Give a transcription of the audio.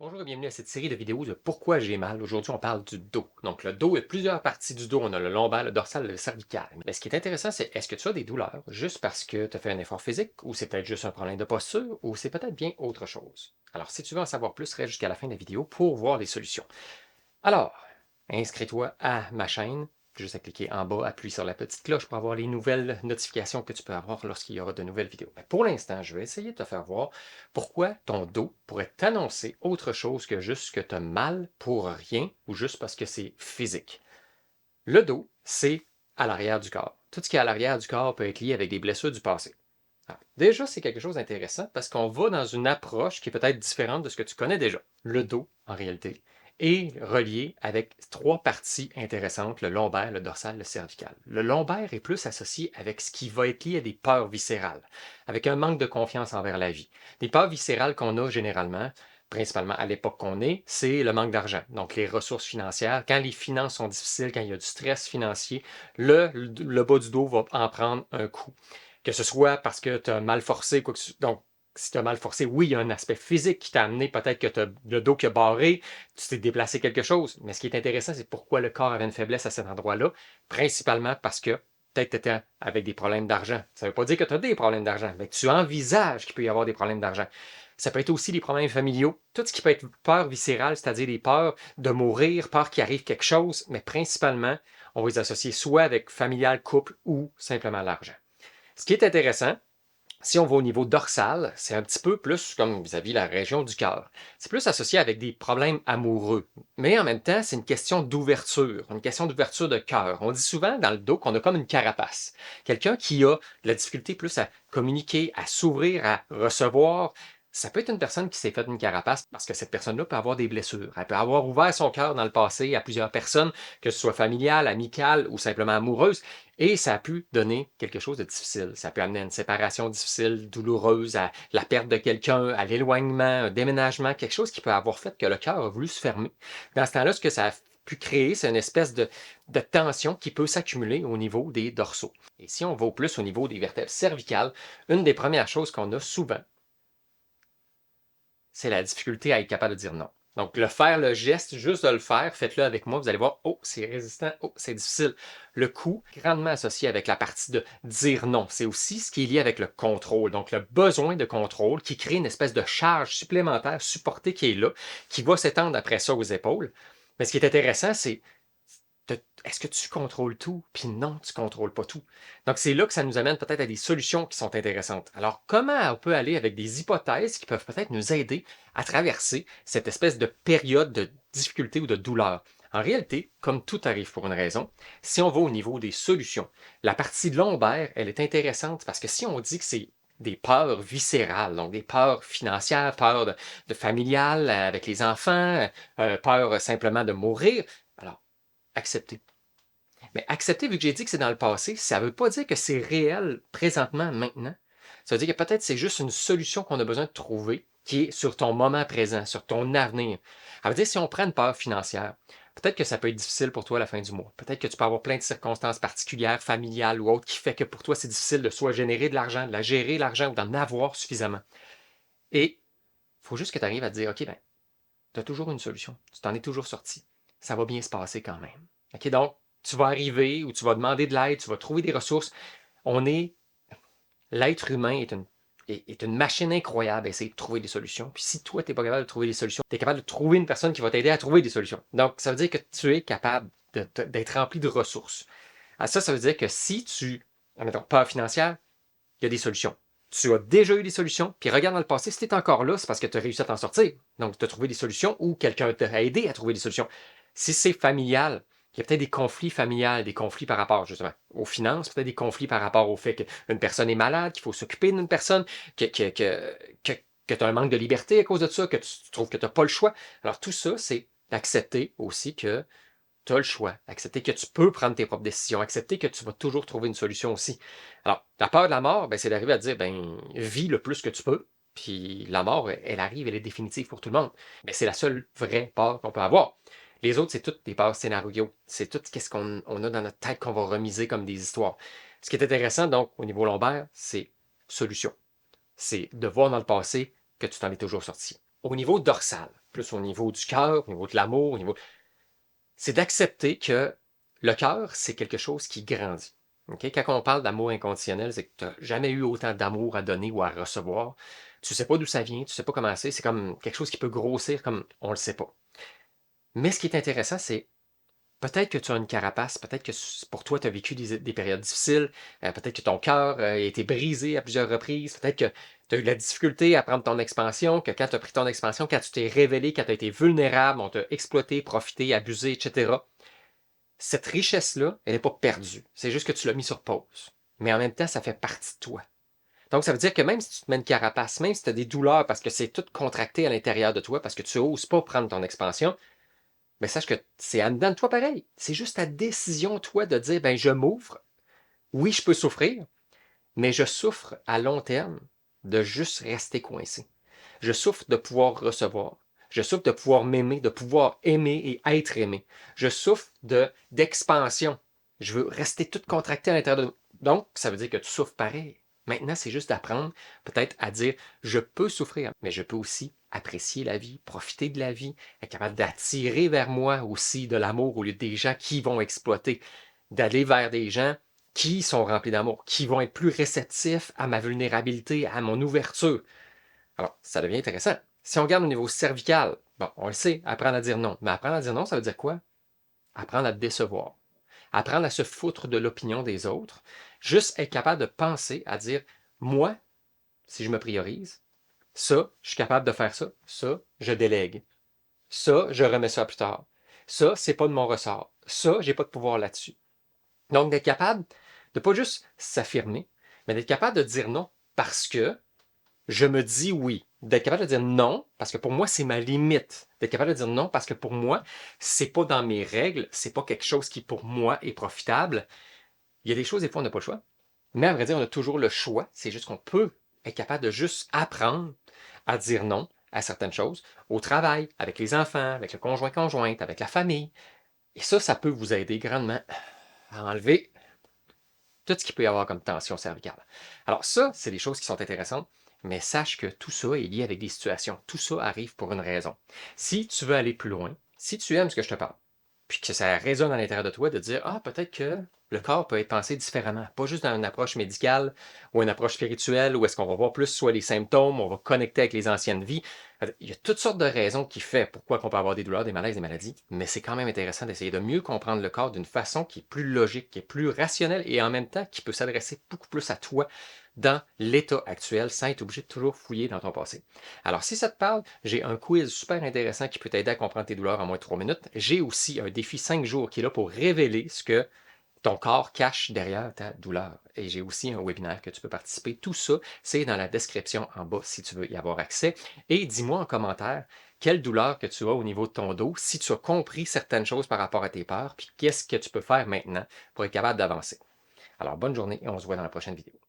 Bonjour et bienvenue à cette série de vidéos de pourquoi j'ai mal. Aujourd'hui, on parle du dos. Donc, le dos, il y a plusieurs parties du dos. On a le lombaire, le dorsal, le cervical. Mais ce qui est intéressant, c'est est-ce que tu as des douleurs juste parce que tu as fait un effort physique ou c'est peut-être juste un problème de posture ou c'est peut-être bien autre chose? Alors, si tu veux en savoir plus, reste jusqu'à la fin de la vidéo pour voir les solutions. Alors, inscris-toi à ma chaîne. Juste à cliquer en bas, appuie sur la petite cloche pour avoir les nouvelles notifications que tu peux avoir lorsqu'il y aura de nouvelles vidéos. Mais pour l'instant, je vais essayer de te faire voir pourquoi ton dos pourrait t'annoncer autre chose que juste que tu as mal pour rien ou juste parce que c'est physique. Le dos, c'est à l'arrière du corps. Tout ce qui est à l'arrière du corps peut être lié avec des blessures du passé. Alors, déjà, c'est quelque chose d'intéressant parce qu'on va dans une approche qui est peut-être différente de ce que tu connais déjà. Le dos, en réalité, est relié avec trois parties intéressantes, le lombaire, le dorsal, le cervical. Le lombaire est plus associé avec ce qui va être lié à des peurs viscérales, avec un manque de confiance envers la vie. Des peurs viscérales qu'on a généralement, principalement à l'époque qu'on est, c'est le manque d'argent. Donc, les ressources financières. Quand les finances sont difficiles, quand il y a du stress financier, le bas du dos va en prendre un coup. Que ce soit parce que tu as mal forcé, quoi que donc, si tu as mal forcé, oui, il y a un aspect physique qui t'a amené, peut-être que tu as le dos qui a barré, tu t'es déplacé quelque chose. Mais ce qui est intéressant, c'est pourquoi le corps avait une faiblesse à cet endroit-là, principalement parce que peut-être tu étais avec des problèmes d'argent. Ça ne veut pas dire que tu as des problèmes d'argent, mais tu envisages qu'il peut y avoir des problèmes d'argent. Ça peut être aussi des problèmes familiaux, tout ce qui peut être peur viscérale, c'est-à-dire des peurs de mourir, peur qu'il arrive quelque chose, mais principalement, on va les associer soit avec familial, couple ou simplement l'argent. Ce qui est intéressant, si on va au niveau dorsal, c'est un petit peu plus comme vis-à-vis la région du cœur. C'est plus associé avec des problèmes amoureux. Mais en même temps, c'est une question d'ouverture de cœur. On dit souvent dans le dos qu'on a comme une carapace. Quelqu'un qui a de la difficulté plus à communiquer, à s'ouvrir, à recevoir. Ça peut être une personne qui s'est faite une carapace parce que cette personne-là peut avoir des blessures. Elle peut avoir ouvert son cœur dans le passé à plusieurs personnes, que ce soit familiale, amicale ou simplement amoureuse. Et ça a pu donner quelque chose de difficile. Ça peut amener à une séparation difficile, douloureuse, à la perte de quelqu'un, à l'éloignement, un déménagement, quelque chose qui peut avoir fait que le cœur a voulu se fermer. Dans ce temps-là, ce que ça a pu créer, c'est une espèce de tension qui peut s'accumuler au niveau des dorsaux. Et si on va au plus au niveau des vertèbres cervicales, une des premières choses qu'on a souvent, c'est la difficulté à être capable de dire non. Donc, le geste, juste de le faire, faites-le avec moi, vous allez voir, oh, c'est résistant, oh, c'est difficile. Le coup, grandement associé avec la partie de dire non. C'est aussi ce qui est lié avec le contrôle. Donc, le besoin de contrôle qui crée une espèce de charge supplémentaire supportée qui est là, qui va s'étendre après ça aux épaules. Mais ce qui est intéressant, c'est est-ce que tu contrôles tout? Puis non, tu ne contrôles pas tout. Donc, c'est là que ça nous amène peut-être à des solutions qui sont intéressantes. Alors, comment on peut aller avec des hypothèses qui peuvent peut-être nous aider à traverser cette espèce de période de difficulté ou de douleur? En réalité, comme tout arrive pour une raison, si on va au niveau des solutions, la partie lombaire, elle est intéressante parce que si on dit que c'est des peurs viscérales, donc des peurs financières, peurs de familiales avec les enfants, peur simplement de mourir, alors accepter. Mais accepter, vu que j'ai dit que c'est dans le passé, ça ne veut pas dire que c'est réel présentement, maintenant. Ça veut dire que peut-être c'est juste une solution qu'on a besoin de trouver qui est sur ton moment présent, sur ton avenir. Ça veut dire si on prend une peur financière, peut-être que ça peut être difficile pour toi à la fin du mois. Peut-être que tu peux avoir plein de circonstances particulières, familiales ou autres, qui fait que pour toi, c'est difficile de soit générer de l'argent, de la gérer l'argent ou d'en avoir suffisamment. Et il faut juste que tu arrives à te dire, OK, ben, tu as toujours une solution. Tu t'en es toujours sorti. Ça va bien se passer quand même. OK, donc, tu vas arriver ou tu vas demander de l'aide, tu vas trouver des ressources. On est, l'être humain est une machine incroyable à essayer de trouver des solutions. Puis si toi, tu n'es pas capable de trouver des solutions, tu es capable de trouver une personne qui va t'aider à trouver des solutions. Donc, ça veut dire que tu es capable d'être rempli de ressources. À ça veut dire que si tu, admettons, peur financière, il y a des solutions. Tu as déjà eu des solutions, puis regarde dans le passé, si tu es encore là, c'est parce que tu as réussi à t'en sortir. Donc, tu as trouvé des solutions ou quelqu'un t'a aidé à trouver des solutions. Si c'est familial, il y a peut-être des conflits familiales, des conflits par rapport justement aux finances, peut-être des conflits par rapport au fait qu'une personne est malade, qu'il faut s'occuper d'une personne, que tu as un manque de liberté à cause de ça, que tu trouves que tu n'as pas le choix. Alors, tout ça, c'est d'accepter aussi que tu as le choix. Accepter que tu peux prendre tes propres décisions. Accepter que tu vas toujours trouver une solution aussi. Alors, la peur de la mort, ben, c'est d'arriver à dire, ben, vis le plus que tu peux. Puis la mort, elle arrive, elle est définitive pour tout le monde. Mais c'est la seule vraie peur qu'on peut avoir. Les autres, c'est toutes des peurs scénarios. C'est tout ce qu'on a dans notre tête qu'on va remiser comme des histoires. Ce qui est intéressant, donc, au niveau lombaire, c'est solution. C'est de voir dans le passé que tu t'en es toujours sorti. Au niveau dorsal, plus au niveau du cœur, au niveau de l'amour, c'est d'accepter que le cœur, c'est quelque chose qui grandit. OK? Quand on parle d'amour inconditionnel, c'est que tu n'as jamais eu autant d'amour à donner ou à recevoir. Tu ne sais pas d'où ça vient, tu ne sais pas comment c'est comme quelque chose qui peut grossir comme on ne le sait pas. Mais ce qui est intéressant, c'est peut-être que tu as une carapace, peut-être que pour toi, tu as vécu des périodes difficiles, peut-être que ton cœur a été brisé à plusieurs reprises, peut-être que tu as eu de la difficulté à prendre ton expansion, que quand tu as pris ton expansion, quand tu t'es révélé, quand tu as été vulnérable, on t'a exploité, profité, abusé, etc. Cette richesse-là, elle n'est pas perdue. C'est juste que tu l'as mis sur pause. Mais en même temps, ça fait partie de toi. Donc, ça veut dire que même si tu te mets une carapace, même si tu as des douleurs parce que c'est tout contracté à l'intérieur de toi, parce que tu n'oses pas prendre ton expansion, mais sache que c'est en dedans de toi pareil. C'est juste ta décision, toi, de dire, ben, je m'ouvre. Oui, je peux souffrir, mais je souffre à long terme de juste rester coincé. Je souffre de pouvoir recevoir. Je souffre de pouvoir m'aimer, de pouvoir aimer et être aimé. Je souffre d'expansion. Je veux rester tout contracté à l'intérieur de... Donc, ça veut dire que tu souffres pareil. Maintenant, c'est juste d'apprendre peut-être à dire, je peux souffrir, mais je peux aussi apprécier la vie, profiter de la vie, être capable d'attirer vers moi aussi de l'amour au lieu des gens qui vont exploiter, d'aller vers des gens qui sont remplis d'amour, qui vont être plus réceptifs à ma vulnérabilité, à mon ouverture. Alors, ça devient intéressant. Si on regarde au niveau cervical, bon, on le sait, apprendre à dire non. Mais apprendre à dire non, ça veut dire quoi? Apprendre à décevoir. Apprendre à se foutre de l'opinion des autres. Juste être capable de penser à dire, moi, si je me priorise, ça, je suis capable de faire ça. Ça, je délègue. Ça, je remets ça plus tard. Ça, c'est pas de mon ressort. Ça, j'ai pas de pouvoir là-dessus. Donc, d'être capable de pas juste s'affirmer, mais d'être capable de dire non parce que je me dis oui. D'être capable de dire non, parce que pour moi, c'est ma limite. D'être capable de dire non, parce que pour moi, c'est pas dans mes règles, c'est pas quelque chose qui, pour moi, est profitable. Il y a des choses, des fois, on n'a pas le choix. Mais à vrai dire, on a toujours le choix. C'est juste qu'on peut être capable de juste apprendre à dire non à certaines choses, au travail, avec les enfants, avec le conjoint-conjointe, avec la famille. Et ça peut vous aider grandement à enlever tout ce qu'il peut y avoir comme tension cervicale. Alors ça, c'est des choses qui sont intéressantes, mais sache que tout ça est lié avec des situations. Tout ça arrive pour une raison. Si tu veux aller plus loin, si tu aimes ce que je te parle, puis que ça résonne à l'intérieur de toi de dire, ah, peut-être que le corps peut être pensé différemment, pas juste dans une approche médicale ou une approche spirituelle où est-ce qu'on va voir plus soit les symptômes, on va connecter avec les anciennes vies. Il y a toutes sortes de raisons qui font pourquoi on peut avoir des douleurs, des malaises, des maladies, mais c'est quand même intéressant d'essayer de mieux comprendre le corps d'une façon qui est plus logique, qui est plus rationnelle et en même temps qui peut s'adresser beaucoup plus à toi dans l'état actuel sans être obligé de toujours fouiller dans ton passé. Alors, si ça te parle, j'ai un quiz super intéressant qui peut t'aider à comprendre tes douleurs en moins de 3 minutes. J'ai aussi un défi 5 jours qui est là pour révéler ce que ton corps cache derrière ta douleur. Et j'ai aussi un webinaire que tu peux participer. Tout ça, c'est dans la description en bas si tu veux y avoir accès. Et dis-moi en commentaire quelle douleur que tu as au niveau de ton dos, si tu as compris certaines choses par rapport à tes peurs, puis qu'est-ce que tu peux faire maintenant pour être capable d'avancer. Alors, bonne journée et on se voit dans la prochaine vidéo.